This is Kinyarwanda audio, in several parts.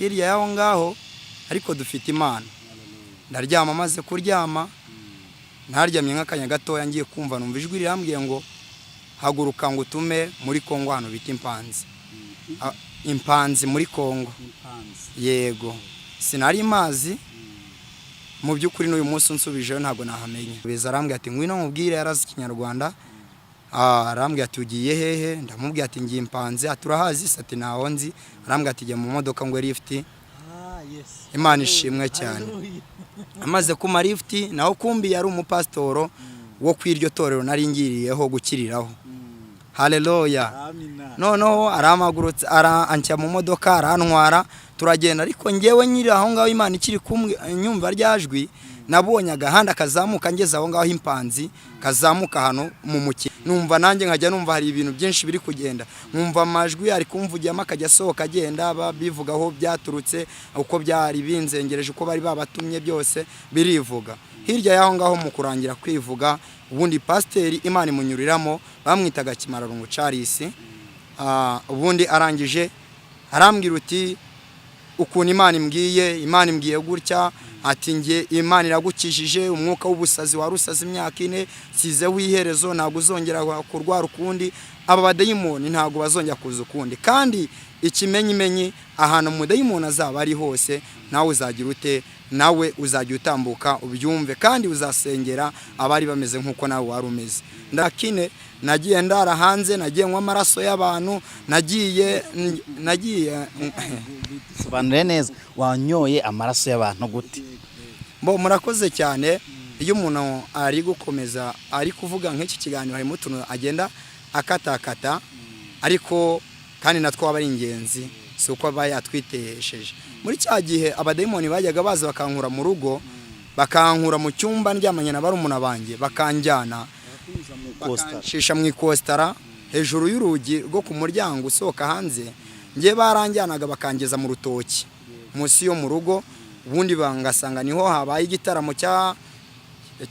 hirya yaho ngaho ariko dufite Imana. Ndaryama maze kuryama naryamye nk'akanya gatoya ngiye kumva numva ijwi rirambwiye ngo haguruka ngo utume muri Kongo hano bita Impanzi. Impanzi muri Kongo. Yego. Sinari mazi mu by'ukuri n'uyu munsi unsubijeyo ntabwo nahamenye. Beza arambwiye ati ngwino mubwire yarazi Kinyarwanda. Arambwiye ati ugiye hehe? Ndamubwiye ati ngiye Impanzi. Aturahazi ati naho nzi. Arambwiye ati jya mu modoka ngo lift. Imana ishimwe cyane. Amaze kuma lift naho kumbi yari umupastoro wo kwiryo torero nari ngiriyeho gukiriraho. Haleluya. Noneho aramagurutse aranca mu modoka arantwara turagenda ariko ngewe nyiri aho ngaho Imana ikiri kumwe nyumva ryajwi nabonye agahanda kazamuka ngeze aho ngaho Impanzi kazamuka hano mu muki numva nanjye nkajya numva hari ibintu byinshi biri kugenda numva amajwi ari kumvugiyama akajya sohoka agenda babivugaho byaturutse uko byari binzengereje uko bari babatumye byose birivuga hirya yaho ngaho mu kurangira kwivuga ubundi pasiteri Imana imunyuriramo bamwitaga Kimararungu Charles. Ubundi arangije arambwira uti ukuntu Imana imbwiye gutya ati nge Imana iragukijije umwuka w'ubusazi warusaze imyaka 4 sizeho iherezo ntabwo uzongera kurwara ukundi aba badayimoni ntabwo bazongera kuza ukundi kandi ikimenyimenyi ahantu umudayimoni azaba ari hose nawe uzagira ute nawe uzajya utambuka ubyumve kandi uzasengera abari bameze nkuko nawe wari umeze. Ndakine nagiye ndara hanze nagiye nywa amaraso y'abantu nagiye sobanure neza wanyoye amaraso y'abantu gute? Murakoze cyane. Iyo umuntu ari gukomeza ari kuvuga nk'iki kiganiro harimo utuntu agenda akatakata ariko kandi natwo aba ari ingenzi si uko aba yatwitesheje. Muri cya gihe abadayimoni bajyaga baza bakankura mu rugo bakankura mu cyumba ndyamanye na barumuna banjye bakanjyana bakancisha mu ikostara hejuru y'urugi rwo ku muryango usohoka hanze ngiye baranjyanaga bakangeza mu rutoki munsi yo mu rugo ubundi bangasanga niho habaye igitaramo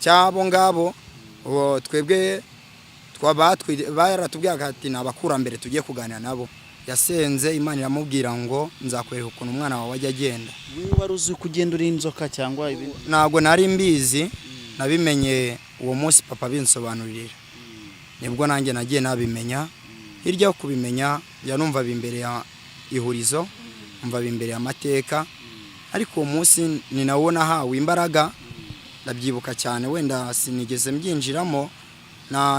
cyabo ngabo twebwe baratubwiraga ati nabakurambere tugiye kuganira nabo. Yasenze Imana iramubwira ngo nzakwereka ukuntu umwana wawe ajya agenda. Wewe wari uzi kugenda uri inzoka cyangwa ibi? Ntabwo nari mbizi nabimenye uwo munsi papa binsobanurira nibwo nanjye nagiye nabimenya. Hirya yo kubimenya yanumva bimbere ya ihurizo umva bimbere ya amateka ariko uwo munsi ni nawo nahawe imbaraga ndabyibuka cyane wenda sinigeze mbyinjiramo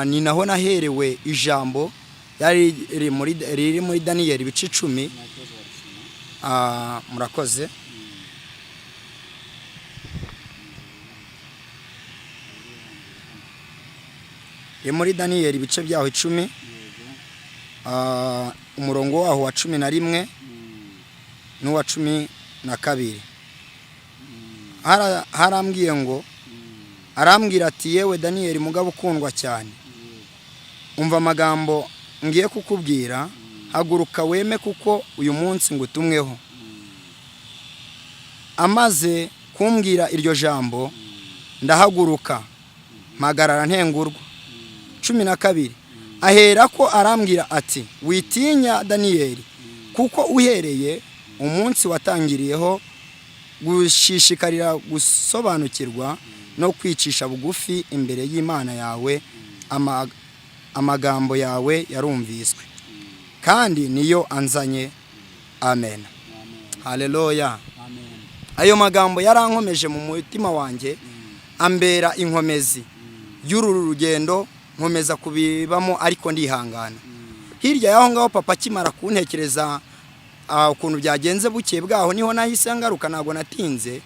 ni naho naherewe ijambo riri muri Daniel ibice 10. Murakoze. Muri Daniel ibice byaho 10 umurongo waho wa 11 n'uwa 12 harambwiye ngo arambwira ati yewe Daniel mugabo ukundwa cyane umva amagambo ngiye kukubwira haguruka weme kuko uyu munsi ngutumweho. Amaze kumbwira iryo jambo ndahaguruka magarara ntengurwa. 12 ahera ko arambwira ati witinya Daniel kuko uhereye umunsi watangiriyeho gushishikarira gusobanukirwa no kwicisha bugufi imbere y'Imana yawe amagambo yawe yarumviswe kandi niyo anzanye. Amen. Haleluya. Ayo magambo yarankomeje mu mutima wanjye ambera inkomezi y'uru rugendo nkomeza kubibamo ariko ndihangana. Hirya yaho ngaho papa kimara kuntekereza ukuntu byagenze buke bwaho niho nahise ngaruka ntabwo natinze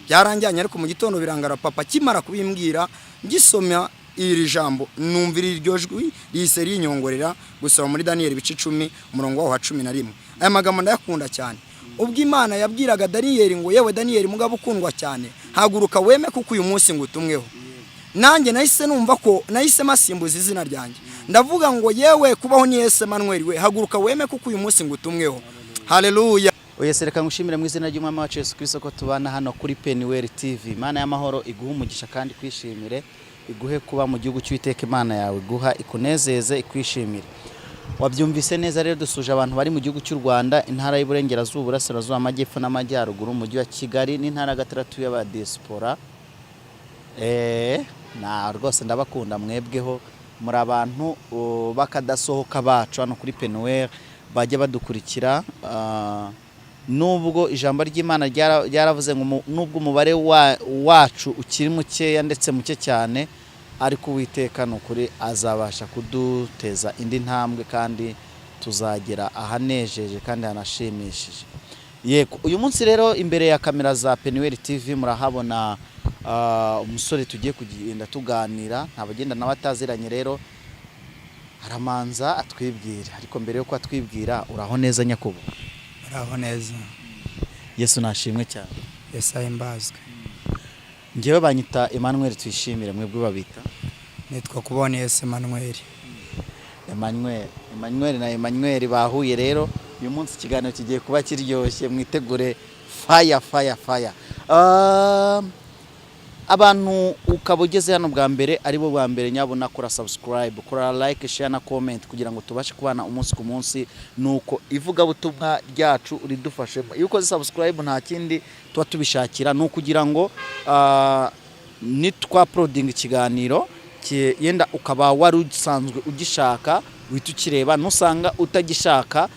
byaranjyanye ariko mu gitondo birangara papa kimara kubimbwira ngisoma iri jambo numvira iryo jwi rihise rinyongorera gusoma muri Daniel ibice 10 umurongo wa 11. Aya magambo ndayakunda cyane. Ubwo Imana yabwiraga Daniel ngo yewe Daniel mugabo ukundwa cyane haguruka weme kuko uyu munsi ngutumweho. Nanjye nahise numva ko nahise masimbuza izina ryanjye ndavuga ngo yewe kubaho ni Yesu Emmanuel we haguruka weme kuko uyu munsi ngutumweho. Haleluya. Oyesereka ngushimira mu izina ry'Umwami wacu Yesu Kristo ko tubana hano kuri Peniwell TV. Imana y'amahoro iguha umugisha kandi kwishimire iguhe kuba mu gihugu cy'Uwiteka Imana yawe guha ikunezeze ikwishimire. wabyumvise neza rero dusuje abantu bari mu gihugu cy'u Rwanda, intara y'Iburengerazuba, Uburasirazuba, Amajyepfo n'Amajyaruguru, umujyi wa Kigali n'intara gatandatu y'abadiaspora. Na rwose ndabakunda mwebweho, muri abantu bakadasohoka bacu hano kuri Penuel bajya badukurikira. Nubwo ijambo ry'Imana ryaravuze ngo nubwo umubare wacu ukiri mukeya ndetse muke cyane, ariko Uwiteka n'ukuri azabasha kuduteza indi ntambwe kandi tuzagera ahanejeje kandi hanashimishije. Yego, uyu munsi rero imbere ya kamera za Penuel TV murahabona umusore tugiye kugenda tuganira, ntabagenda nawe ataziranye, rero aramanza atwibwira. Ariko mbere yo ko atwibwira, uraho neza Nyakubu? Uraho neza. Yesu nashimwe cyane. Yesu ahimbazwe. Njyewe banyita Emmanuel Tuyishimire, mwebwe babita? Nitwa Kubona Yesu Emmanuel. Emmanuel na Emmanuel bahuye rero. Uyu munsi ikiganiro kigiye kuba kiryoshye, mwitegure fire. Abantu ukaba ugeze hano bwa mbere, aribo bwa mbere, nyabona kora subscribe, kora like, share na comment kugira ngo tubashe kubana umunsi ku munsi, nuko ivugabutumwa ryacu uridufashemo. Iyo ukoze subscribe nta kindi tuba tubishakira, no kugira ngo nitwa uploading ikiganiro yenda ukaba wari usanzwe ugishaka uhita ukireba, nusanga utagishaka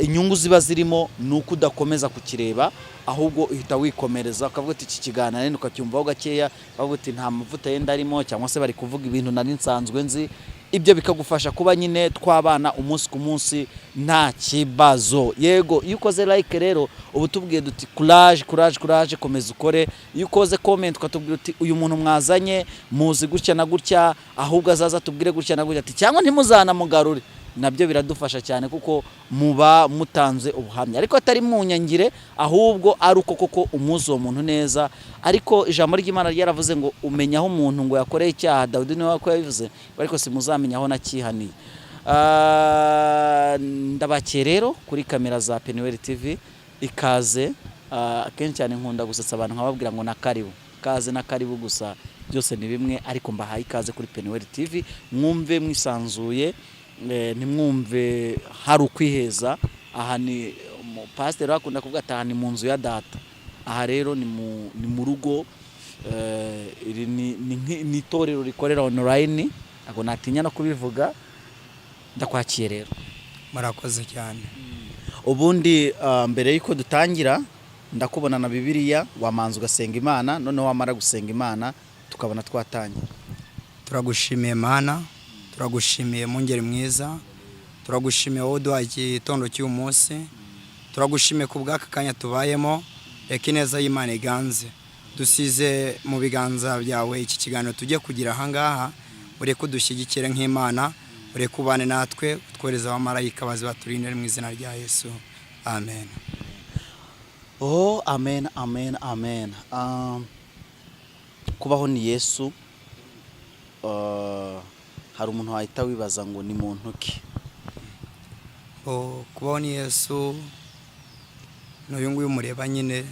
inyungu ziba zirimo nuko udakomeza kukireba, ahubwo uhita wikomereza ukavuga ati iki kiganiro nene ukacyumvaho gakeya, ukavuga ati nta mavuta yenda arimo, cyangwa se bari kuvuga ibintu nari nsanzwe nzi. Ibyo bikagufasha kuba nyine twabana umunsi ku munsi nta kibazo. Yego, iyo ukoze like rero ubu tubwiye duti courage, komeza ukore. Iyo ukoze comment ukatubwira uti uyu muntu mwazanye muzi gutya na gutya, ahubwo azaza tubwire gutya na gutya, ati cyangwa ntimuzanamugarure, nabyo biradufasha cyane kuko muba mutanze ubuhamya, ariko atari munyangire, ahubwo ari uko koko umuzi uwo muntu neza. Ariko ijambo ry'Imana ryaravuze ngo umenyaho umuntu ngo yakoreye icyaha, Dawidi niwe wako yabivuze, ariko simuzamenyaho nakihaniye. Ndabakiye rero kuri kamera za Penuel TV, ikaze. Akenshi cyane nkunda gusetsa abantu nkababwira ngo nakaribu, kaze na karibu gusa byose ni bimwe, ariko mbahaye ikaze kuri Penuel TV, mwumve mwisanzuye, nimwumve hari ukwiheza. Aha ni pastor akunda kuvuga ati aha ni mu nzu ya data, aha rero ni mu rugo, ni itorero rikorera online, ago natinya no kubivuga. Ndakwakiye rero. Murakoze cyane. Ubundi mbere yuko dutangira, ndakubona na Bibiliya, wamanza ugasenga Imana, none wamara gusenga Imana tukabona twatangira. Turagushimiye Mana, turagushimiye Mungeri mwiza, turagushimiye wowe duhaye igitondo cy'uyu munsi, turagushimiye ku bw'aka kanya tubayemo. Reka ineza y'Imana iganze, dusize mu biganza byawe iki kiganiro tujye kugira ahangaha. Ureke udushyigikire nk'Imana, ureke ubane natwe, utwohereze abamarayika baze baturindire mu izina rya Yesu, amen. Oh, amen. Kubaho ni Yesu. Hari umuntu wahita wibaza ngo ni muntu ki? Kubaho ni Yesu, n'uyu nguyu mureba nyine,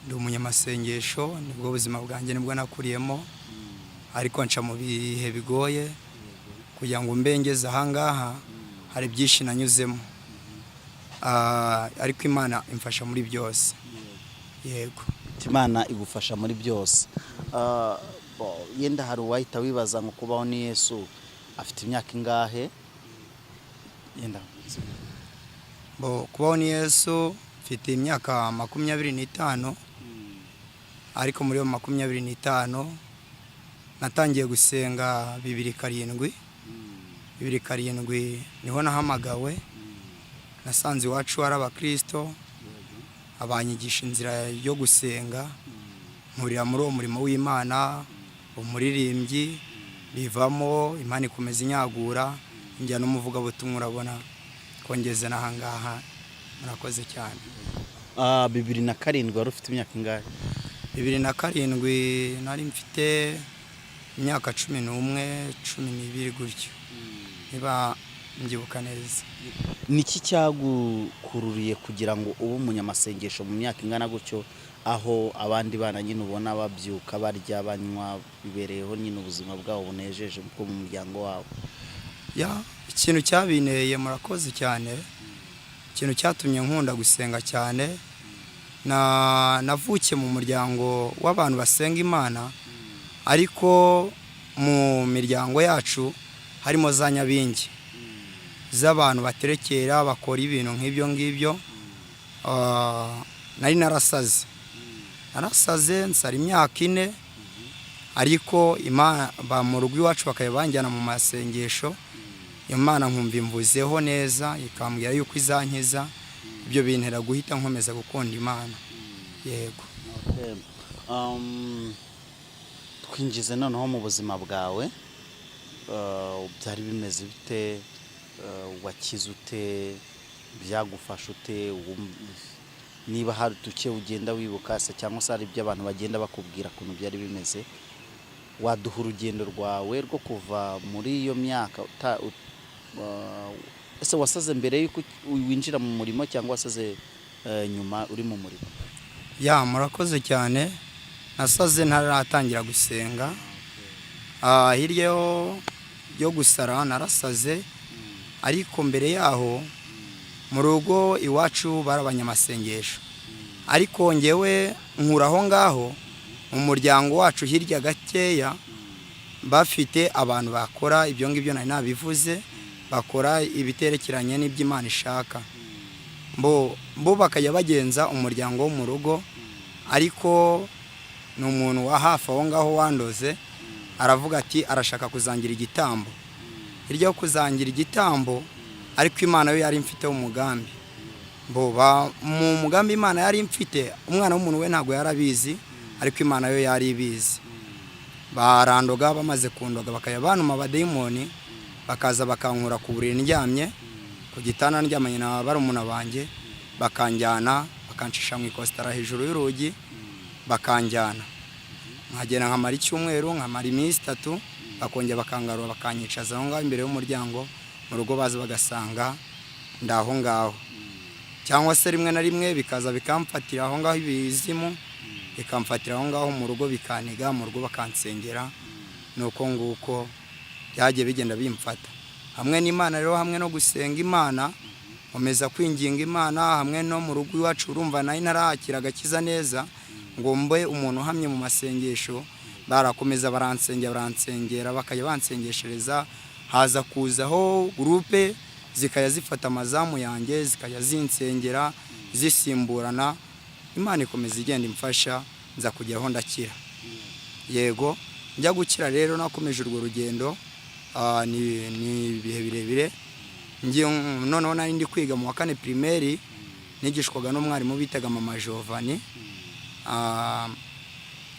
ndi umunyamasengesho, nibwo buzima bwanjye nibwo nakuriyemo, ariko nca mu bihe bigoye kugira ngo mbengeze ahangaha. Hari byinshi nanyuzemo, ariko Imana imfasha muri byose. Yego, Imana igufasha muri byose. Yenda hari uwahita wibaza ngo kubaho ni Yesu afite imyaka ingahe? Yenda kubaho ni Yesu mfite imyaka 25, ariko muri yo 25 natangiye gusenga 2007 niho nahamagawe. Nasanze iwacu ari abakristo, abanyigisha inzira yo gusenga, nkurira muri uwo murimo w'Imana, umuririmbyi bivamo, Imana ikomeza inyagura, njya n'umuvugabutumwa, urabona kongeze n'ahangaha. Murakoze cyane. 2007 wari ufite imyaka ingahe? 2007 nari mfite imyaka 11, 12 gutyo, niba mbyibuka neza. Niki cyagukururiye kugira ngo ube umunyamasengesho mu myaka ingana gutyo, aho abandi bana nyine ubona babyuka barya banywa bibereyeho nyine ubuzima bwabo bunejeje bwo mu muryango wabo? ikintu cyabinteye, murakoze cyane. Ikintu cyatumye nkunda gusenga cyane, navukiye mu muryango w'abantu basenga Imana, ariko mu miryango yacu harimo za nyabingi z'abantu baterekera bakora ibintu nk'ibyo ngibyo. Nari narasaze nsara imyaka 4, ariko Imana mu rugo iwacu bakaba banjyana mu masengesho, Imana nkumva imvuzeho neza, ikambwira yuko izankiza. Ibyo bintera guhita nkomeza gukunda Imana. Yego. Twinjize noneho mu buzima bwawe, byari bimeze bite? Wakize ute? Byagufasha ute? Niba hari duke ugenda wibuka se, cyangwa se hari ibyo abantu bagenda bakubwira ukuntu byari bimeze, waduha urugendo rwawe rwo kuva muri iyo myaka. Ese wasaze mbere yuko winjira mu murimo, cyangwa wasaze nyuma uri mu murimo? Murakoze cyane. Nasaze ntaratangira gusenga. Hirya yo gusara narasaze, ariko mbere yaho mu rugo iwacu barabanyamasengesho, ariko ngewe nkuraho ngaho mu muryango wacu hirya gakeya bafite abantu bakora ibyo ngibyo nari nabivuze, bakora ibiterekeranye n'iby'Imana ishaka. Bo bakajya bagenza umuryango wo mu rugo, ariko ni umuntu wa hafi aho ngaho wandoze, aravuga ati arashaka kuzangira igitambo. Hirya yo kuzangira igitambo, ariko Imana yo yari imfite umugambi. Mu mugambi Imana yari imfite, umwana w'umuntu we ntabwo yarabizi, ariko Imana yo yari ibizi. Barandoga, bamaze kundoga bakaya banuma abadayimoni, bakaza bakankura ku buriri ndyamye ku gitanda ndyamanye na barumuna banjye, bakanjyana bakancisha mu ikositara hejuru y'urugi, bakanjyana nkagenda nkamara icyumweru, nkamara iminsi 3, bakongera bakangarura bakanyicaza aho ngaho imbere y'umuryango mu rugo, baza bagasanga ndaho ngaho. Cyangwa se rimwe na rimwe bikaza bikamfatira aho ngaho ibizimu, bikamfatira aho ngaho mu rugo, bikaniga mu rugo, bakansengera. Nuko nguko byagiye bigenda bimfata. Hamwe n'Imana rero, hamwe no gusenga Imana, nkomeza kwinginga Imana, hamwe no mu rugo iwacu urumva nari narahakira agakiza neza, ngo mbe umuntu uhamye mu masengesho. Barakomeza baransengera, bakajya bansengeshereza. Haza kuzaho groupe zikajya zifata amazamu yanjye, zikajya zinsengera, zisimburana. Imana ikomeza igenda imfasha, nza kugeraho ndakira. Yego, njya gukira rero nakomeje urwo rugendo. Ni ibihe birebire. Noneho nari ndi kwiga mu wa 4 primaire, nigishwaga n'umwarimu bitaga Mama Giovanni.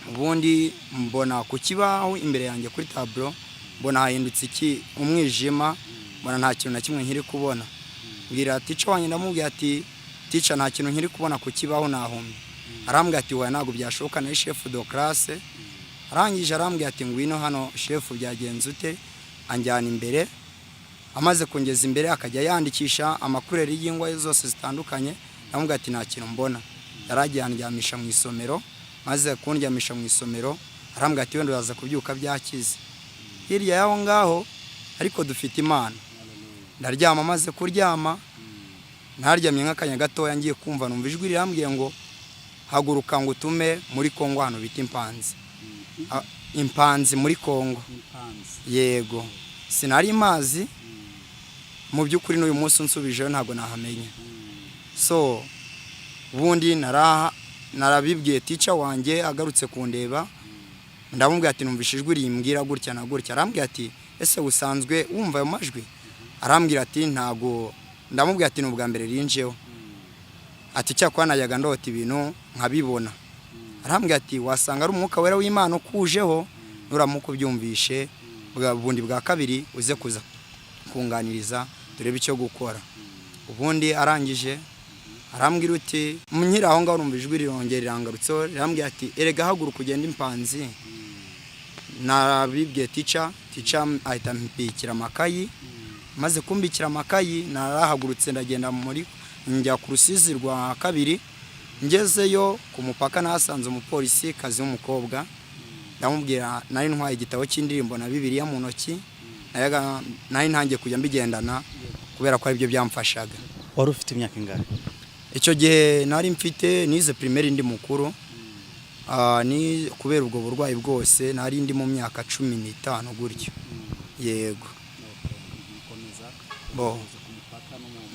Ubundi mbona ku kibaho imbere yanjye kuri tableau, mbona hahindutse umwijima, mbona nta kintu na kimwe nkiri kubona. Mbwira teacher wanjye, ndamubwira ati teacher, nta kintu nkiri kubona ku kibaho, nahumye. Arambwira ati oya, ntabwo byashoboka, na chef de classe. Arangije arambwira ati ngwino hano chef, byagenze ute? Anjyana imbere, amaze kongeza imbere akajya yandikisha amakureri y'ingwa zose zitandukanye. Ndamubwira ati nta kintu mbona. Yaragiye andyamisha mu isomero, maze kundyamisha mu isomero, arambwira ati wenda uraza kubyuka byakize. Hirya yaho ngaho ariko dufite Imana. Ndaryama, maze kuryama naryamye nk'akanya gatoya, ngiye kumva numva ijwi rirambwiye ngo haguruka ngo utume muri Kongo hano bita Impanzi muri Kongo. Yego, sinari mazi mu by'ukuri, n'uyu munsi unsubijeyo ntabwo nahamenya. So ubundi narabibwiye teacher wanjye, agarutse kundeba, ndamubwira ati numvishe ijwi rimbwira gutya na gutya. Arambwira ati ese usanzwe wumva ayo majwi? Arambwira ati ntago. Ndamubwira ati n'ubwa mbere rinjeho. Ati cyakwa nayaga ndota ibintu nkabibona. Arambwira ati wasanga ari umwuka wera w'Imana ukujeho, nuramuko byumvishe bundi bwa kabiri uze kuza kunganiriza turebe icyo gukora. Ubundi arangije arambwira uti munyira aho ngaho numva ijwi rirongera rirangarutseho, rirambwira ati erega haguruka ugenda Impanzi. Narabibwiye teacher ahita mpikira amakayi, maze kumbikira amakayi narahagurutse ndagenda njya ku Rusizi rwa 2. Ngezeyo ku mupaka nasanze umupolisi kazi w'umukobwa, ndamubwira nari ntwaye igitabo cy'indirimbo na Bibiliya mu ntoki. nari ntangiye kujya mbigendana kubera ko aribyo byamfashaga. wari ufite imyaka ingana? Icyo gihe nari mfite nize primaire ndi mukuru, ni kubera ubwo burwayi bwose nari ndi mu myaka 15 gutyo. Yego.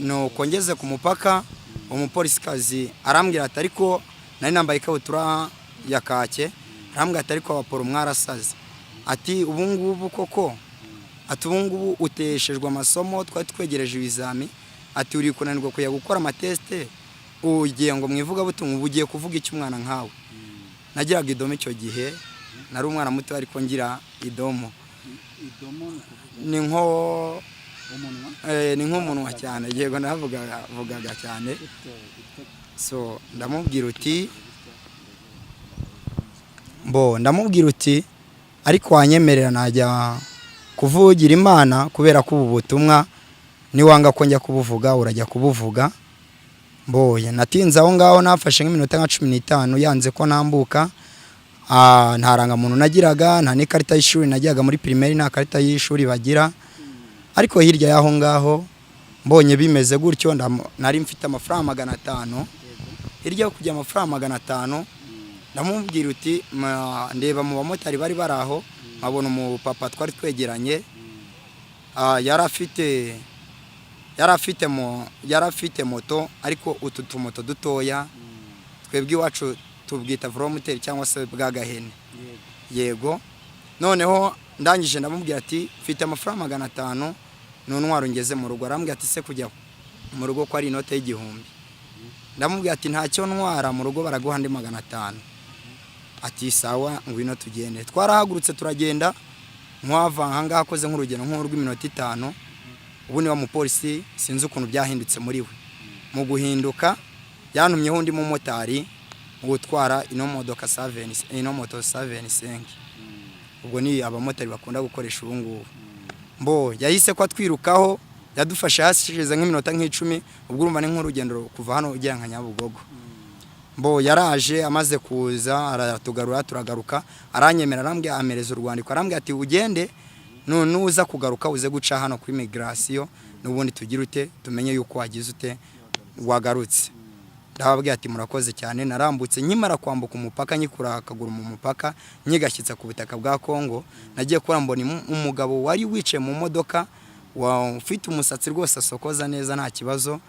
No kongeze ku mupaka, umupolisikazi arambwira ati ariko nari nambaye ikabutura ya kake, arambwira ati ariko abaporo mwarasaze. Ati ubu ngubu koko, ati ubu ngubu uteshejwe amasomo, twari twegereje ibizami, ati uri kunanirwa kujya gukora amateste, ugiye ngo mwivuga butumwa ugiye kuvuga iki umwana nkawe. Nagiraga idomo icyo gihe, nari umwana muto ariko ngira idomo. Ni nko ni nk'umunwa cyane, yego navugaga cyane. So ndamubwira uti ariko wanyemerera najya kuvugira Imana kubera ko ubu butumwa niwanga ko njya kubuvuga urajya kubuvuga. Mboye natinze aho ngaho, nafashe nk'iminota nka 15 yanze ko nambuka. Ntaranga muntu nagiraga, nta n'ikarita y'ishuri najyaga muri primaire, nta karita y'ishuri bagira. Ariko hirya yaho ngaho mbonye bimeze gutyo, nari mfite amafaranga 500. Hirya yo kujya amafaranga 500 ndamubwira uti ndeba mu bamotari bari baraho, abona umupapa twari twegeranye, yarafite moto, ariko utu tumoto dutoya twebwe iwacu tubwita velomoteri cyangwa se bwagahene. Yego. Noneho ndangije ndamubwira ati mfite amafaranga 500 n'untwaro ngeze mu rugo. Arambwira ati se kujya mu rugo ko ari inote y'igihumbi. Ndamubwira ati ntacyo ntwara mu rugo baraguha ndi 500. Ati sawa ngwino tugende. Twarahagurutse turagenda, mwava hanga akoze nk'urugendo nk'urw'iminota 5. Ubu ni wa mupolisi sinzi ukuntu byahindutse muri we. Mu guhinduka yantumyeho undi mumotari gutwara ino modoka 75. Ubwo ni abamotari bakunda gukoresha ubu ngubu. Mbo yahise ko atwirukaho, yadufashe hashize nk'iminota nk'icumi. Ubwo urumva ni nk'urugendo kuva hano ujya nka Nyabugogo. Mbo yaraje amaze kuza aratugarura, turagaruka, aranyemera, arambwira amereza urwandiko, arambwira ati ugende none uza kugaruka uze guca hano kuri immigration n'ubundi tugira ute tumenye yuko wagize ute wagarutse. Ndababwira ati murakoze cyane. Narambutse nkimara kwambuka umupaka, nyikura akaguru mu mupaka, nyigashyitsa ku butaka bwa Kongo. Nagiye kora mbona umugabo wari wicaye mu modoka, ufite umusatsi rwose asokoza neza nta kibazo.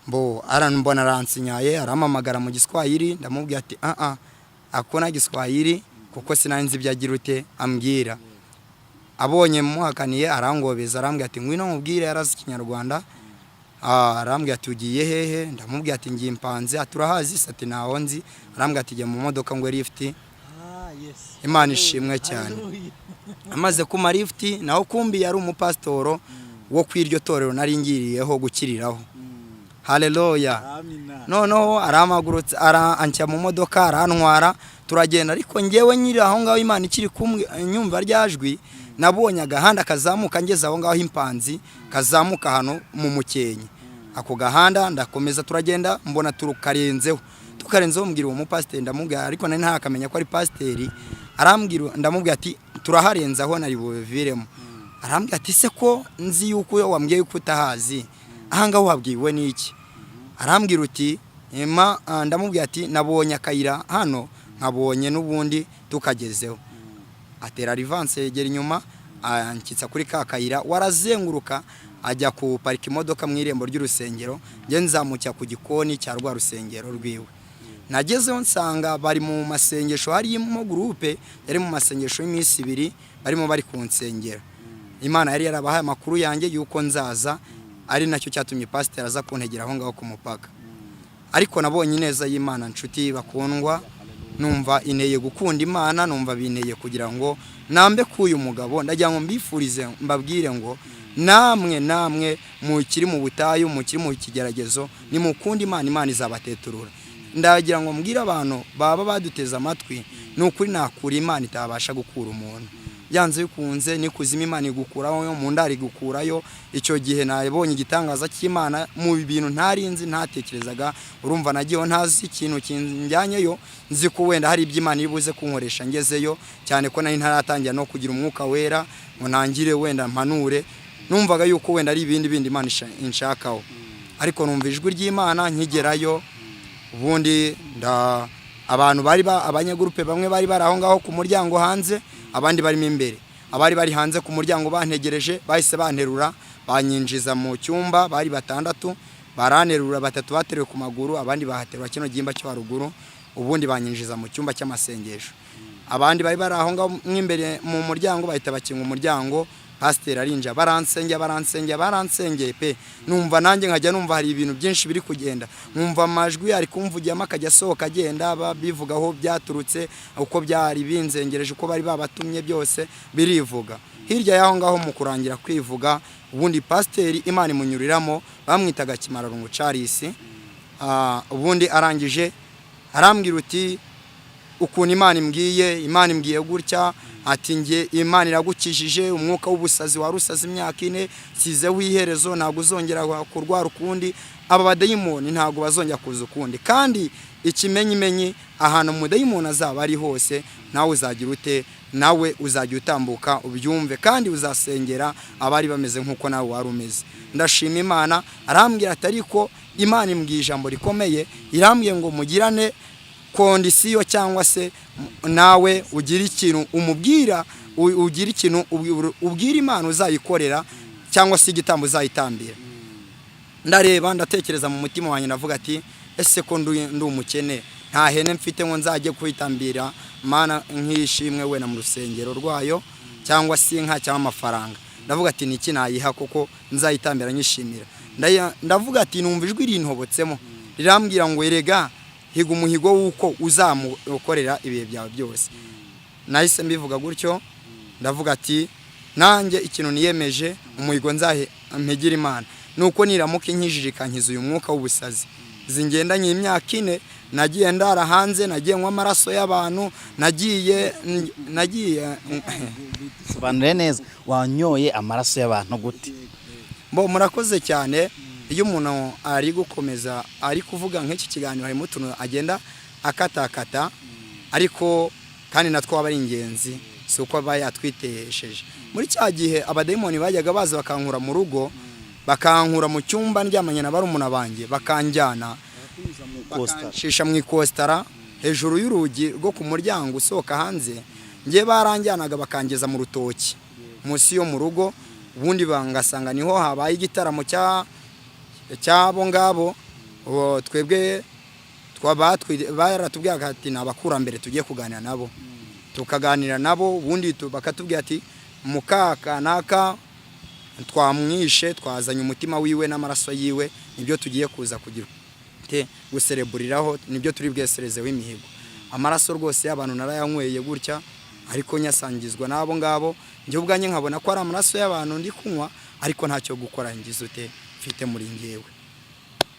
Mbo arambona aransinyaye, aramamagara mu Giswahili. Ndamubwira ati akona Giswahili kuko sinanzi ibyagira ute ambwira. Abonye muhakaniye arangobeza, arambwira ati ngwino mubwire yarazi Kinyarwanda. Arambwira ati ugiye hehe? Ndamubwira ati ngiye Mpanze. Aturahazi ati naho nzi. Arambwira ati jya mu modoka ngo lift. Yes. Imana ishimwe cyane. Amaze kuma lift naho kumbi yari umupastoro wo kwiryo torero nari ngiriyeho gukiriraho. Haleluya. Amina. Noneho aramagurutse aranca mu modoka arantwara turagenda, ariko ngewe nyiri aho ngaho Imana ikiri kumwe nyumva ryajwi, nabonye agahanda kazamuka ngeze aho ngaho Impanzi, kazamuka hano mu Mukenke. Ako gahanda ndakomeza turagenda, mbona tukarenzeho mbwira uwo mupasiteri, ndamubwira ariko nari ntakamenya ko ari pasiteri. Arambwira, ndamubwira ati turaharenza aho nari buviremo. Arambwira ati se ko nzi yuko wambwiye yuko utahazi, ahanga wabwiwe n'iki? Arambwira uti ndamubwira ati nabonye akayira hano, nkabonye n'ubundi tukagezeho. Atera rivanse yegera inyuma, ankitsa kuri ka kayira, warazenguruka ajya ku parika imodoka mu irembo ry'urusengero. Nge nzamukira ku gikoni cya rwa rusengero rwiwe. Nagezeho nsanga bari mu masengesho, harimo groupe yari mu masengesho y'iminsi 2 barimo bari kunsengera. Imana yari yarabahaye amakuru yanjye yuko nzaza, ari nacyo cyatumye pastor aza kuntegera aho ngaho ku mupaka. Ariko nabonye neza y'Imana nshuti bakundwa, numva ineye gukunda Imana, numva bineye kugira ngo nambe kuyu mugabo. Ndagira ngo mbifurize mbabwire ngo namwe mukiri mu butayu, mukiri mu kigeragezo, ni mukunda Imana, Imana izabateturura. Ndagira ngo mbwira abantu baba baduteza amatwi, n'ukuri nakura Imana itabasha gukura umuntu. yanze bikunze n'ikuzimu Imana igukurayo, mu ndari igukurayo. Icyo gihe nabonye igitangaza cy'Imana mu bintu ntarinzi ntatekerezaga. Urumva nagiyeho ntazi ikintu kinjyanyeyo, nzi ko wenda hari iby'Imana ibuze kunkoresha ngezeyo, cyane ko nari ntaratangira no kugira umwuka wera ngo ntangire wenda mpanure. Numvaga yuko wenda ari ibindi Imana inshakaho, ariko numva ijwi ry'Imana nkigerayo. Ubundi abantu bari abanyagurupe bamwe bari aho ngaho ku muryango hanze, abandi barimo imbere. Abari bari hanze ku muryango bantegereje, bahise banterura banyinjiza mu cyumba. Bari 6, baranterura 3 bateruye ku maguru, abandi bahaterura kino gihimba cyo haruguru, ubundi banyinjiza mu cyumba cy'amasengesho. Abandi bari aho ngaho imbere mu muryango bahita bakinga umuryango. Pastor arinja baransengeye pe. Numva nanjye nkajya numva hari ibintu byinshi biri kugenda, numva amajwi ari kumvugiyama akajya asohoka agenda bivugaho byaturutse, uko byari binzengereje, uko bari babatumye byose birivuga. Hirya yaho ngaho mu kurangira kwivuga, ubundi pastor Imana imunyuriramo, bamwitaga Kimararungu Charles. Ubundi arangije arambwira uti ukuntu Imana imbwiye gutya, ati nge Imana iragukijije umwuka w'ubusazi warusaze imyaka 4, sizeho iherezo, ntabwo uzongera kurwara ukundi, aba badayimoni ntabwo bazongera kuza ukundi. Kandi ikimenyimenyi ahantu umudayimoni azaba ari hose, nawe uzagira ute, nawe uzajya utambuka ubyumve, kandi uzasengera abari bameze nk'uko nawe wari umeze. Ndashima Imana. Arambwira ati ariko Imana imbwiye ijambo rikomeye, irambwiye ngo mugirane kondisiyo, cyangwa se nawe ugira ikintu umubwira, ugira ikintu ubwira Imana uzayikorera, cyangwa se igitambo uzayitambira. Ndareba ndatekereza mu mutima wanjye, navuga ati ese ko ndi umukene, nta hene mfite ngo nzajye kwitambira Imana nk'ishimwe wena mu rusengero rwayo, cyangwa se inka cyangwa amafaranga. Ndavuga ati niki nayiha koko nzayitambira nyishimira. Ndavuga ati numva ijwi rintobotsemo rirambwira ngo erega higa umuhigo wuko uzamukorera ibihe byawe byose. Nahise mbivuga gutyo, ndavuga ati nanjye ikintu niyemeje umuhigo nzahemegera Imana, nuko niramuka inkijirikankiza uyu mwuka w'ubusazi. Zingendanye imyaka 4, nagiye ndara hanze, nagiye nywa amaraso y'abantu, nagiye sobanure neza, wanyoye amaraso y'abantu gute? Murakoze cyane. Iyo umuntu ari gukomeza ari kuvuga nk'iki kiganiro, harimo utuntu agenda akatakata, ariko kandi natwo aba ari ingenzi, si uko aba yatwitesheje. Muri cya gihe abadayimoni bajyaga baza bakankura mu rugo, bakankura mu cyumba ndyamanye na barumuna banjye, bakanjyana bakancisha mu ikostara hejuru y'urugi rwo ku muryango usohoka hanze. Ngiye baranjyanaga bakangeza mu rutoki munsi yo mu rugo, ubundi bangasanga niho habaye igitaramo cyabo ngabo. Twebwe baratubwira ati nabakurambere tugiye kuganira nabo, tukaganira nabo, ubundi bakatubwira ati mukaka naka twamwishe, twazanye umutima wiwe n'amaraso yiwe, nibyo tugiye kuza kugira gusereburiraho, nibyo turi bwesereze w'imihigo. Amaraso rwose y'abantu narayanyweye gutya, ariko nyasangizwa nabo ngabo. Njye ubwanye nkabona ko ari amaraso y'abantu ndi kunywa, ariko ntacyo gukora ngize ute mfite muri ngewe.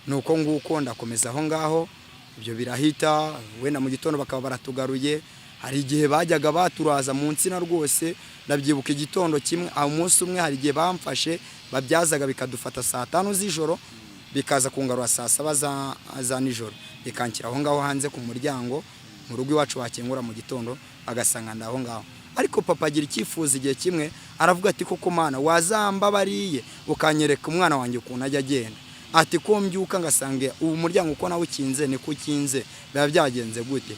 Nuko nguko ndakomeza aho ngaho, ibyo birahita. Wenda mu gitondo bakaba baratugaruye. Hari igihe bajyaga baturaza mu nsina rwose, ndabyibuka igitondo kimwe, aho umunsi umwe hari igihe bamfashe babyazaga bikadufata saa 5 z'ijoro, bikaza kungarura saa 7 za nijoro, bikankira aho ngaho hanze ku muryango mu rugo iwacu bakingura mu gitondo, agasanga ndaho ngaho. Ariko papa agira icyifuzo igihe kimwe, aravuga ati koko Mana wazamba bariye ukanyereka umwana wanjye ukuntu ajya agenda. Ati ko mbyuka ngasange ubu muryango uko nawe ukinze ni kukinze, biba byagenze gute?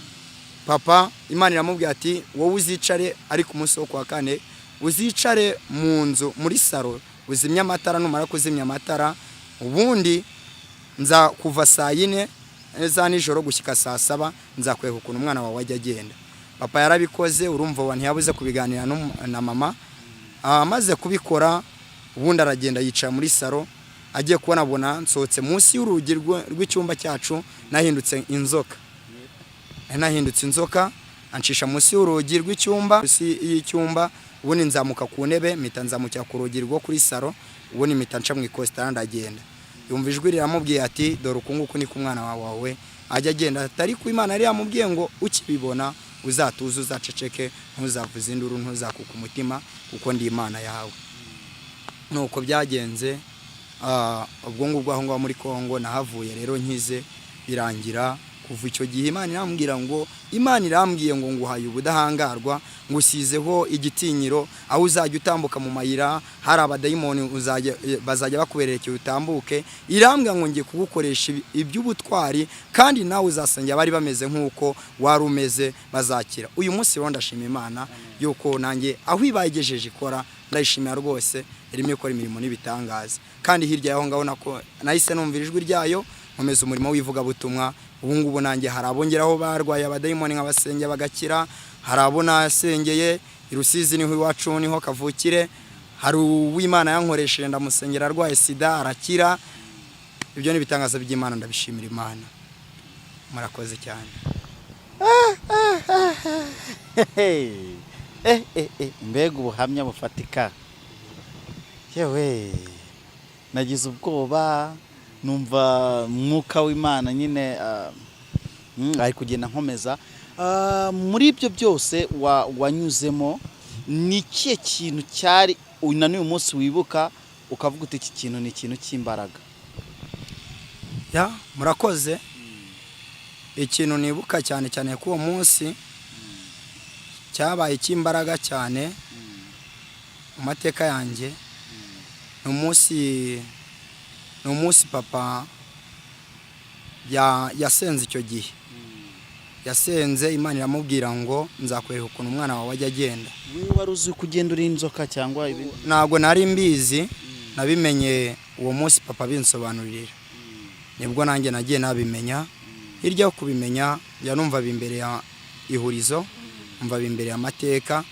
Papa Imana iramubwira ati wowe uzicare, ariko umunsi wo kwa 4 uzicare mu nzu muri saro, uzimya amatara, numara kuzimya amatara ubundi nza kuva saa 4 za nijoro gushyika saa 7 nzakwereka ukuntu umwana wawe ajya agenda. Papa yarabikoze, urumva wa ntiyabuze kubiganira na mama. Amaze kubikora ubundi aragenda yicara muri saro, agiye kubona nsohotse munsi y'urugi rw'icyumba cyacu, nahindutse inzoka, ancisha munsi y'urugi rw'icyumba, y'icyumba. Ubundi nzamuka ku ntebe, mpita nzamukira ku rugi rwo kuri saro, ubundi mpita nca mu ikositara ndagenda. Yumva ijwi riramubwiye ati dore ukunguku ni ku mwana wawe ajya agenda. Atari ku Imana yari yamubwiye ngo ukibibona uzatuze uzaceceke ntuzavuze induru ntuzakuka umutima kuko ndi Imana yawe. Nuko byagenze ubwo ngubwo aho ngaho muri Kongo nahavuye rero nkize birangira. Kuva icyo gihe Imana irambwiye ngo nguhaye ubudahangarwa, ngusizeho igitinyiro, aho uzajya utambuka mu mayira hari abadayimoni bazajya bakubererekera utambuke. Irambwira ngo ngiye kugukoresha iby'ubutwari kandi nawe uzasanga bari bameze nk'uko wari umeze bazakira. Uyu munsi rero ndashima Imana yuko nanjye aho ibayigejeje ikora, ndayishimira rwose, irimo ikora imirimo n'ibitangaza. Kandi hirya yaho ngaho nahise numvira ijwi ryayo, nkomeza umurimo w'ivugabutumwa. Ubu ngubu nanjye hari abongeraho barwaye abadayimoni nk'abasenge bagakira, hari abo nasengeye i Rusizi niho iwacu niho kavukire, hari uw'Imana yankoresheje ndamusengera arwaye sida arakira. Ibyo ni ibitangaza by'Imana, ndabishimira Imana. Murakoze cyane. Mbega ubuhamya bufatika. Yewe nagize ubwoba, numva mwuka w'Imana nyine ari kugenda nkomeza. Muri ibyo byose wanyuzemo, ni ikihe kintu cyari na n'uyu munsi wibuka ukavuga uti iki kintu ni ikintu cy'imbaraga? Murakoze. Ikintu nibuka cyane cyane ko uwo munsi cyabaye cy'imbaraga cyane mu mateka yanjye. Ni umunsi papa yasenze icyo gihe. Yasenze, Imana iramubwira ngo nzakwereka ukuntu umwana wawe ajya agenda. Wewe wari uzi kugenda uri inzoka cyangwa ibindi? Ntabwo nari mbizi, nabimenye uwo munsi papa binsobanurira. Nibwo nanjye nagiye nabimenya. Hirya yo kubimenya yanumva bimbere ya ihurizo, umva bimbere ya mateka.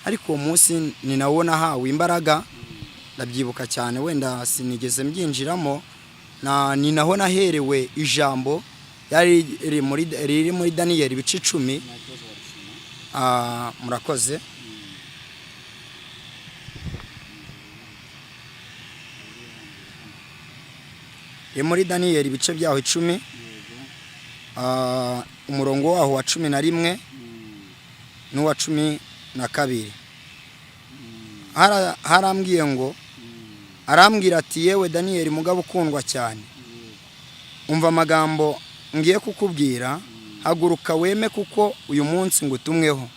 Ariko uwo munsi ni nawo nahawe imbaraga, ndabyibuka cyane, wenda sinigeze mbyinjiramo. Ni naho naherewe ijambo riri muri Daniyeli ibice 10. Murakoze. Muri Daniyeli ibice byaho 10, umurongo waho wa 11 n'uwa 12. Harambwiye ngo, arambwira ati yewe Daniyeli mugabo ukundwa cyane, umva amagambo ngiye kukubwira, haguruka weme kuko uyu munsi ngutumweho.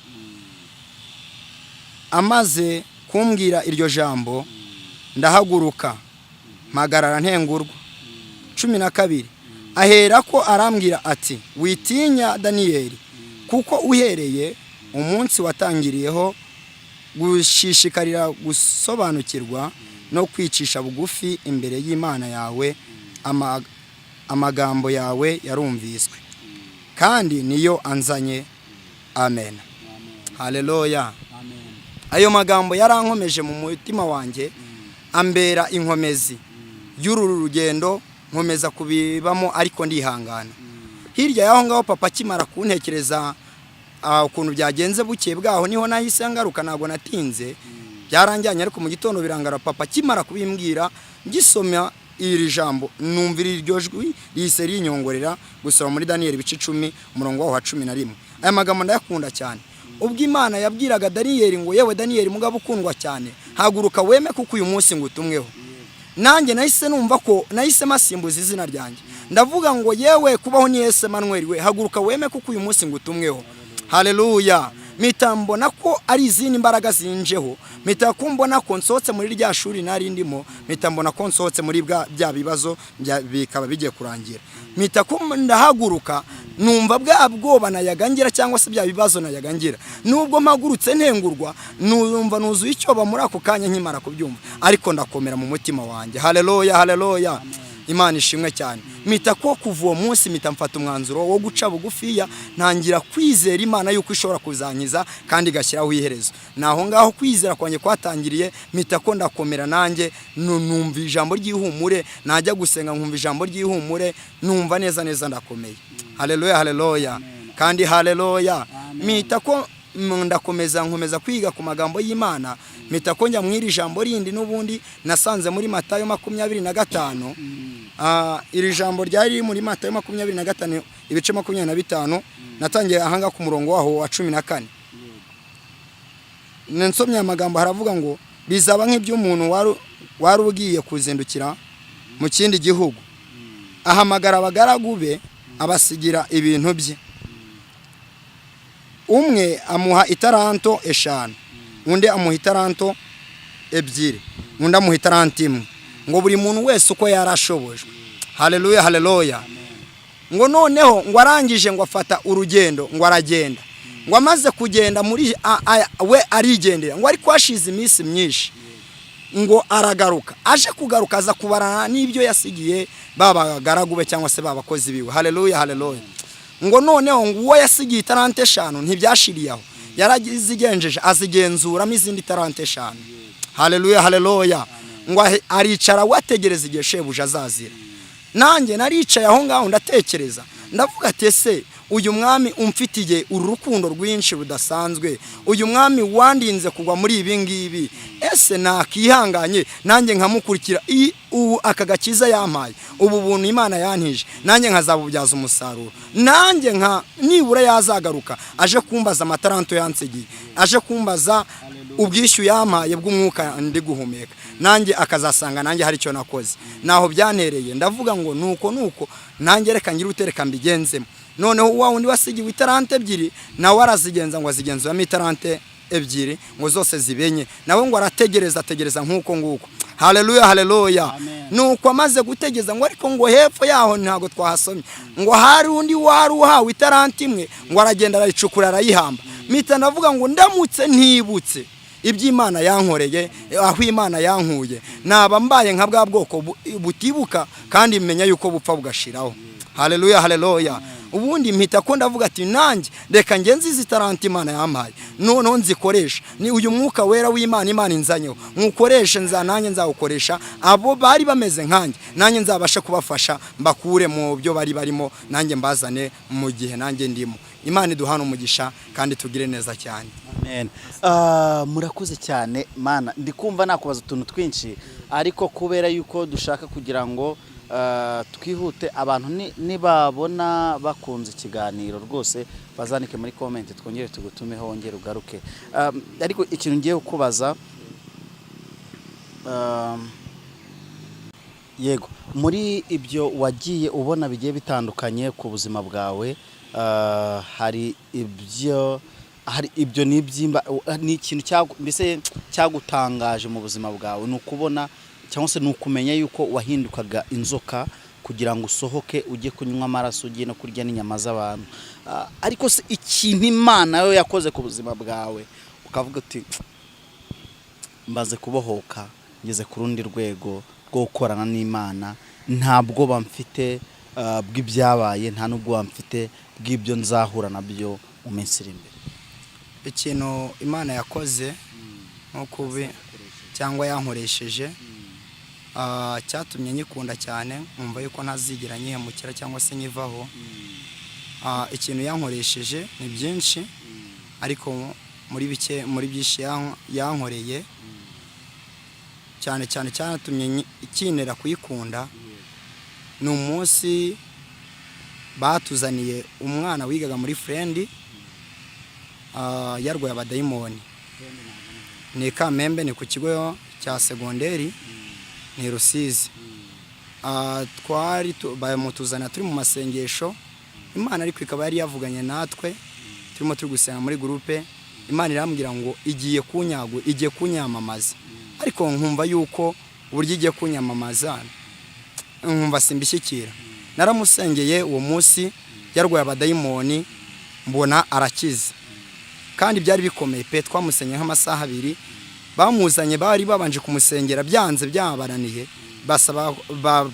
Amaze kumbwira iryo jambo ndahaguruka mpagarara ntengurwa. 12 ahera ko arambwira ati witinya Daniyeli, kuko uhereye umunsi watangiriyeho gushishikarira gusobanukirwa no kwicisha bugufi imbere y'Imana yawe, amagambo yawe yarumviswe kandi niyo anzanye. Amen. Haleluya. Ayo magambo yarankomeje mu mutima wanjye, ambera inkomezi y'uru rugendo, nkomeza kubibamo ariko ndihangana. Hirya yaho ngaho papa kimara kuntekereza ukuntu byagenze buke bwaho, niho nahise ngaruka, ntago natinze. Byaranjyanye ariko mu gitondo birangara papa kimara kubimbwira, ngisoma iri jambo numvira iryo jwi rihise rinyongorera gusoma muri Daniyeli ibice 10 umurongo wa 11. Aya magambo ndayakunda cyane. Ubwo Imana yabwiraga Daniyeli ngo yewe Daniyeli mugabo ukundwa cyane, haguruka weme kuko uyu munsi ngutumweho. Nanjye nahise numva ko nahise masimbuza izina ryanjye, ndavuga ngo yewe kubaho ni Yesu Emmanuel, we haguruka weme kuko uyu munsi ngutumweho. Haleluya. Mitambona ko ari izindi imbaraga zinjeho, mitakumbona ko nsohotse muri rya shuri nari ndimo, mitambona ko nsohotse muri bya bibazo bikaba bigiye kurangira. Mitakumunda haguruka, numva bwa bwoba nayagangira cyangwa se bya bibazo nayagangira. Nubwo mpagurutse ntengurwa, numva nuzuye icyoba muri ako kanya nkimara kubyumva, ariko ndakomera mu mutima wanjye. Haleluya, haleluya. Imana ishimwe cyane. Mita ko kuva uwo munsi mitamfata umwanzuro wo guca bugufiya, ntangira kwizera Imana yuko ishobora kuzankiza kandi igashyiraho iherezo. Naho ngaho kwizera kwanjye kwatangiriye, mita ko ndakomera nanjye, numva ijambo ry'ihumure, najya gusenga nkumva ijambo ry'ihumure, numva neza neza ndakomeye. Haleluya, haleluya. Kandi haleluya. Mita ko nkomeza kwiga ku magambo y'Imana, mita ko njya mwiri ijambo rindi n'ubundi nasanze muri Matayo 25 iri jambo ryari riri muri Matayo 25 ibice 25 natangiye ahanga ku murongo waho wa 14. Nensomye amagambo haravuga ngo bizaba nk'iby'umuntu wari ugiye kuzindukira mu kindi gihugu, ahamagara abagaragu be abasigira ibintu bye. Umwe amuha itaranto 5, undi amuha itaranto 2, undi amuha itaranto 1, ngo buri muntu wese uko yarashobojwe. Haleluya, haleluya. Ngo noneho ngo arangije ngo afata urugendo ngo aragenda, ngo amaze kugenda muri we arigendera, ngo ariko hashize iminsi myinshi ngo aragaruka. Aje kugaruka aza kubarana n'ibyo yasigiye babagaragu be cyangwa se babakozi biwe. Haleluya, haleluya. Ngo noneho ngo uwo yasigiye itarante 5 ntibyashiriyaho, yarazigenjeje azigenzuramo izindi tarante 5. Haleluya, haleluya. Ngo aricara wategereza igihe shebuja azazira. Nanjye naricaye aho ngaho ndatekereza, ndavuga ati ese uyu mwami umfitiye urukundo rwinshi rudasanzwe, uyu mwami wandinze kugwa muri ibi ngibi, ese nakihanganye nanjye nkamukurikira aka gakiza yampaye, ubu buntu Imana yantije nanjye nkazabubyaza umusaruro, nanjye nibura yazagaruka aje kumbaza amataranto yansigiye, aje kumbaza ubwishyu yampaye bw'umwuka ndi guhumeka, nanjye akazasanga nanjye hari icyo nakoze. Naho byantereye ndavuga ngo nuko nanjye reka ngira utereka mbigenzemo. Noneho wa wundi wasigiwe itarante 2 nawe arazigenza ngo azigenzuramo itarante 2 ngo zose zibenye, nawe ngo ategereza nkuko. Haleluya, haleluya. Nuko amaze gutegeza ngo ariko ngo hepfo yaho ntago twahasomye ngo hari undi wari uhawe itarante 1 ngo aragenda arayicukura arayihamba. Mita navuga ngo ndamutse ntibutse iby'Imana yankoreye, aho Imana yankuye, naba mbaye nka bwa bwoko butibuka kandi menya yuko bupfa bugashiraho. Haleluya, haleluya. Ubundi mpita ko ndavuga ati nanjye reka ngenzi izi tarante Imana yampaye, noneho nzikoresha. Ni uyu mwuka wera w'Imana Imana inzanyeho, nkukoreshe nanjye nzawukoresha abo bari bameze nkanjye, nanjye nzabasha kubafasha mbakure mu byo bari barimo, nanjye mbazane mu gihe nanjye ndimo. Imana iduhana umugisha kandi tugire neza cyane. Amen. Murakoze cyane Mana, ndikumva nakubaza utuntu twinshi, ariko kubera yuko dushaka kugira ngo twihute, abantu nibabona bakunze ikiganiro rwose bazanike muri comment twongere tugutumeho wongere ugaruke. Ariko ikintu ngiye kukubaza, yego muri ibyo wagiye ubona bigiye bitandukanye ku buzima bwawe, hari ibyo ni ikintu mbese cyagutangaje mu buzima bwawe, ni ukubona cyangwa se nukumenya yuko wahindukaga inzoka kugira ngo usohoke ujye kunywa amaraso, ujye no kurya n'inyama z'abantu. Ariko se ikintu Imana yo yakoze ku buzima bwawe ukavuga uti mbaze kubohoka, ngeze ku rundi rwego rwo gukorana n'Imana, ntabwo bamfite bw'ibyabaye, nta nubwo bamfite bw'ibyo nzahura nabyo mu minsi iri imbere. Ikintu Imana yakoze nko cyangwa yankoresheje cyatumye nyikunda cyane, nkumva yuko ntazigera nyihemukira cyangwa se nyivaho. Ikintu yankoresheje ni byinshi, ariko muri byinshi yankoreye cyane cyatumye ikinera kuyikunda, ni umunsi batuzaniye umwana wigaga muri Friend yarwaye abadayimoni. Ni Kamembe, ni ku kigo cya segonderi ni Rusizi. Twari bamutuzana turi mu masengesho, Imana ariko ikaba yari yavuganye natwe, turimo turi gusenga muri groupe. Imana irambwira ngo igiye kunyamamaza, ariko nkumva yuko uburyo igiye kunyamamaza nkumva simbishyikira. Naramusengeye uwo munsi yarwaye abadayimoni, mbona arakize kandi byari bikomeye pe. Twamusenye nk'amasaha 2, bamuzanye bari babanje kumusengera, byanze byabaraniye, basaba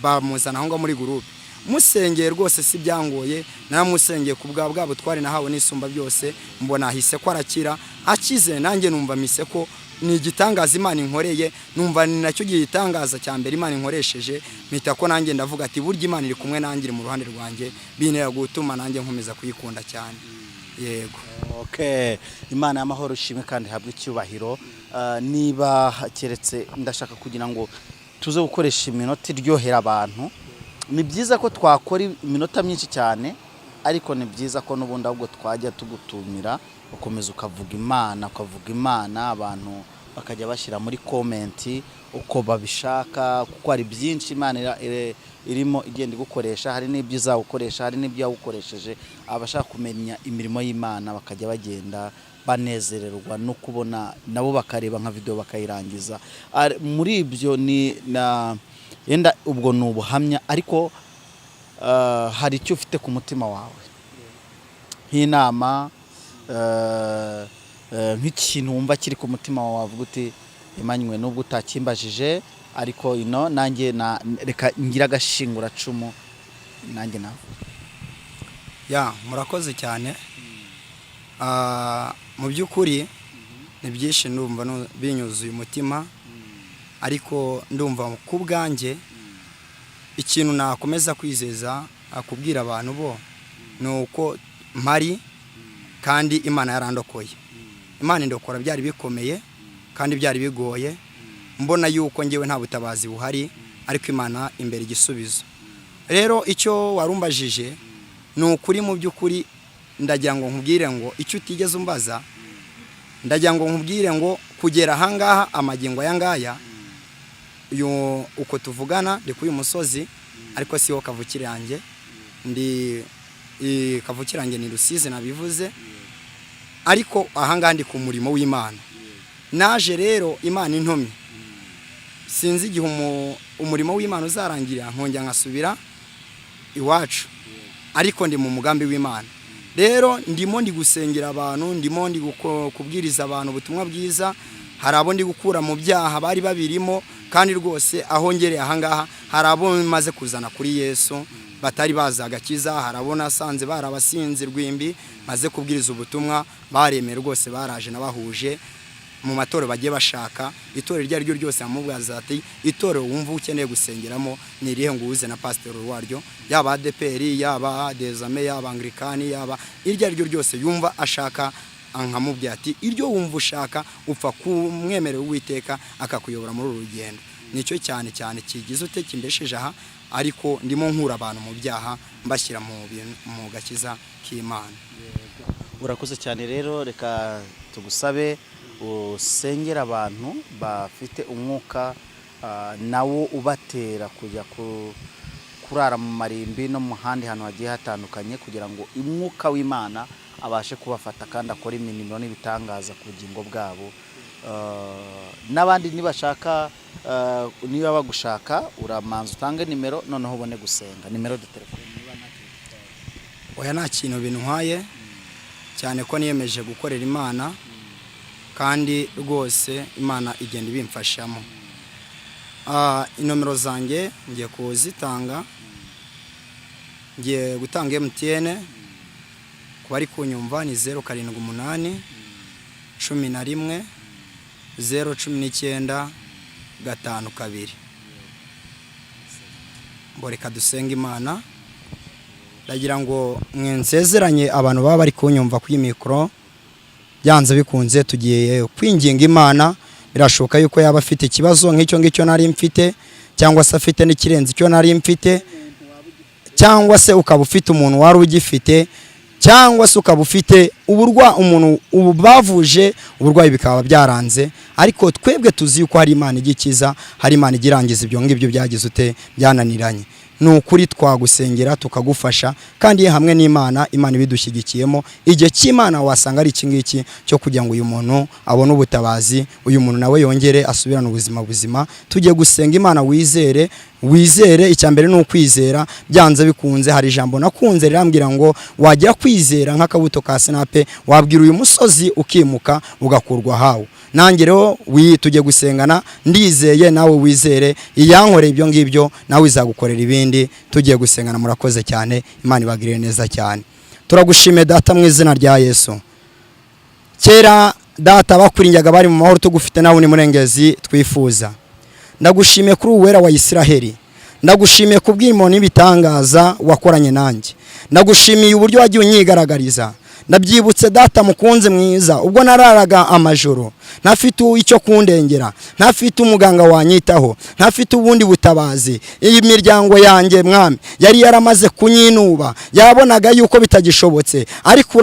bamuzana aho muri groupe. Musengeye rwose si byangoye, naramusengeye ku bwabo twari nahawe n'isumba byose, mbona ahise ko arakira. Akize nanjye numva mise ko ni igitangaza Imana inkoreye, numva ni nacyo gitangaza cya mbere Imana inkoresheje. Mpita ko nanjye ndavuga ati burya Imana iri kumwe nanjye, mu ruhande rwanjye, binera gutuma nanjye nkomeza kuyikunda cyane. Yego. Okay. Imana y'amahoro ishimwe kandi habwe icyubahiro. Niba keretse ndashaka kugira ngo tuze gukoresha iminota iryohera abantu, ni byiza ko twakora iminota myinshi cyane, ariko ni byiza ko n'ubundi ahubwo twajya tugutumira ukomeza ukavuga Imana abantu bakajya bashyira muri komenti uko babishaka, kuko hari byinshi Imana irimo igenda igukoresha, hari n'ibyo izawukoresha, hari n'ibyo yawukoresheje. Abashaka kumenya imirimo y'Imana bakajya bagenda banezererwa no kubona nabo bakareba nka video bakayirangiza. Muri ibyo yenda ubwo ni ubuhamya, ariko hari icyo ufite ku mutima wawe nk'inama, nk'ikintu wumva kiri ku mutima wawe wavuga uti Emmanuel nubwo utakimbajije ariko nanjye reka ngira agashinguracumu nanjye navuga. Murakoze cyane. Mu by'ukuri ni byinshi ndumva binyuzuye umutima, ariko ndumva ku bwanjye ikintu nakomeza kwizeza akubwira abantu bo ni uko mpari kandi Imana yarandokoye. Imana indokora byari bikomeye kandi byari bigoye, mbona yuko ngewe nta butabazi buhari, ariko Imana imbere igisubizo. Rero icyo warumbajije ni ukuri, mu by'ukuri ndagira ngo nkubwire ngo icyo utigeze umbaza, ndagira ngo nkubwire ngo kugera ahangaha amagingo ayangaya uko tuvugana ndi kuri uyu musozi, ariko siho kavukire yanjye, kavukire yanjye ni Rusizi nabivuze, ariko ahangaha ndi ku murimo w'Imana. Naje rero Imana intumye, sinzi igihe umurimo w'Imana uzarangirira nkongera nkasubira iwacu, ariko ndi mu mugambi w'Imana. Rero ndimo ndi gusengera abantu, ndimo ndi kubwiriza abantu ubutumwa bwiza. Hari abo ndi gukura mu byaha bari babirimo, kandi rwose aho ngereye ahangaha hari abo maze kuzana kuri Yesu batari bazi agakiza. Hari abo nasanze barabasinzi rwimbi, maze kubwiriza ubutumwa baremeye rwose, baraje nabahuje mu matorero bagiye bashaka. Itorero iryo ari ryo ryose amubwaza ati itorero wumva ukeneye gusengeramo ni irihe ngo uze na pastor waryo, yaba ADPR, yaba Dezame, yaba Anglikani, yaba iryo ari ryo ryose yumva ashaka, nkamubwira ati iryo wumva ushaka upfa kumwemerera Uwiteka akakuyobora muri uru rugendo. Nicyo cyane cyane kigize utekimbesheje aha, ariko ndimo nkura abantu mu byaha mbashyira mu gakiza k'Imana. Urakoze cyane. Rero reka tugusabe usengera abantu bafite umwuka nawo ubatera kujya kurara mu marimbi no mu handi hantu hagiye hatandukanye, kugira ngo umwuka w'Imana abashe kubafata kandi akora imirimo n'ibitangaza ku bugingo bwabo. N'abandi nibashaka, niba bagushaka uramanza utange nimero, noneho ubone gusenga. Nimero de telefone oya nta kintu bintwaye cyane ko niyemeje gukorera Imana, kandi rwose Imana igenda ibimfashamo. Inomero zanjye ngiye kuzitanga, ngiye gutanga MTN ku bari kunyumva ni 078 11 019 52. Mboreka dusenga Imana. Ndagira ngo mwensezeranye abantu baba bari kunyumva kuri mikoro, byanze bikunze tugiye kwinginga Imana. Birashoboka yuko yaba afite ikibazo nk'icyo ngicyo nari mfite, cyangwa se afite n'ikirenze icyo nari mfite, cyangwa se ukaba ufite umuntu wari ugifite, cyangwa se ukaba ufite umuntu bavuje uburwayi bikaba byaranze, ariko twebwe tuzi yuko hari Imana igikiza, hari Imana igirangiza ibyo ngibyo byagize byananiranye. Nukuri twagusengera tukagufasha, kandi hamwe n'Imana, Imana ibidushyigikiyemo, igihe cy'Imana wasanga ari iki ngiki cyo kugira ngo uyu muntu abone ubutabazi, uyu muntu nawe yongere asubirane ubuzima buzima. Tugiye gusenga Imana, wizere. Icyambere ni ukwizera. Byanze bikunze hari ijambo nakunze rirambwira ngo wajya kwizera nk'akabuto ka sinape, wabwira uyu musozi ukimuka ugakurwa hawo. Nanjye rero tujye gusengana, ndizeye nawe wizere. Iyankoreye ibyo ngibyo nawe izagukorera ibindi. Tugiye gusengana. Murakoze cyane. Imana ibagirire neza cyane. Turagushimiye Data mu izina rya Yesu. Kera Data bakurinjaga bari mu mahoro, tugufite nawe ni murengezi twifuza. Ndagushimiye kuri uwera wa Isiraheli. Ndagushimiye kubw'imana n'ibitangaza wakoranye nanjye. Ndagushimiye uburyo wagiye unyigaragariza. Ndabyibutse Data mukunze mwiza, ubwo nararaga amajoro ntafite icyo kundengera, ntafite umuganga wanyitaho, ntafite ubundi butabazi. Iyi miryango yanjye mwami yari yaramaze kunyinuba, yabonaga yuko bitagishobotse, ariko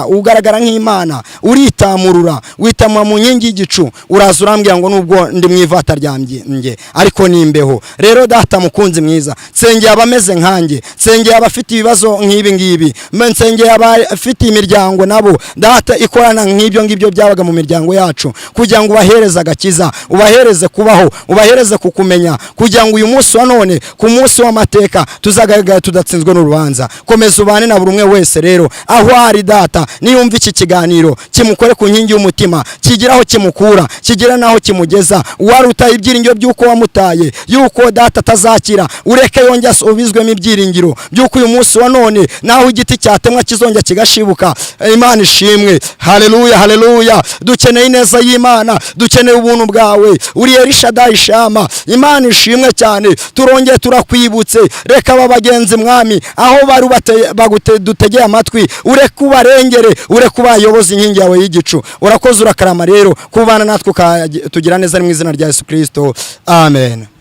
ugaragara nk'Imana, uritamurura, witamura mu nkingi y'igicu, uraza urambwira ngo nubwo ndi mu ivata ryanjye ariko nimbeho. Rero data mukunzi mwiza, nsengeye abameze nkanjye, nsengeye abafite ibibazo nk'ibi ngibi, nsengeye abafite imiryango nabo data ikorana nk'ibyo ngibyo byabaga mu miryango yacu, kugira ngo ubahereze agakiza, ubahereze kubaho, ubahereze kukumenya, kugira ngo uyu munsi wa none ku munsi w'amateka tuzagaragara tudatsinzwe n'urubanza. Komeza ubane na buri umwe wese rero aho ari data, niyumva iki kiganiro kimukore ku nkingi y'umutima, kigira aho kimukura, kigira naho kimugeza. Wari utaye ibyiringiro by'uko wamutaye, yuko data atazakira, ureke yongera asubizwemo ibyiringiro by'uko uyu munsi wa none naho igiti cyatemwa kizongera kigashibuka. Imana ishimwe. Haleluya, haleluya. Dukeneye ineza y'Imana, dukeneye ubuntu bwawe. Uri Elishadai Shama, Imana ishimwe cyane. Turongeye turakwibutse, reka aba bagenzi mwami aho bari dutegeye amatwi, ureke ubarengere, ureke ubayoboza inkingi yawe y'igicu. Urakoze urakarama rero kubana natwe tugira neza mu izina rya Yesu Kristo. Amen.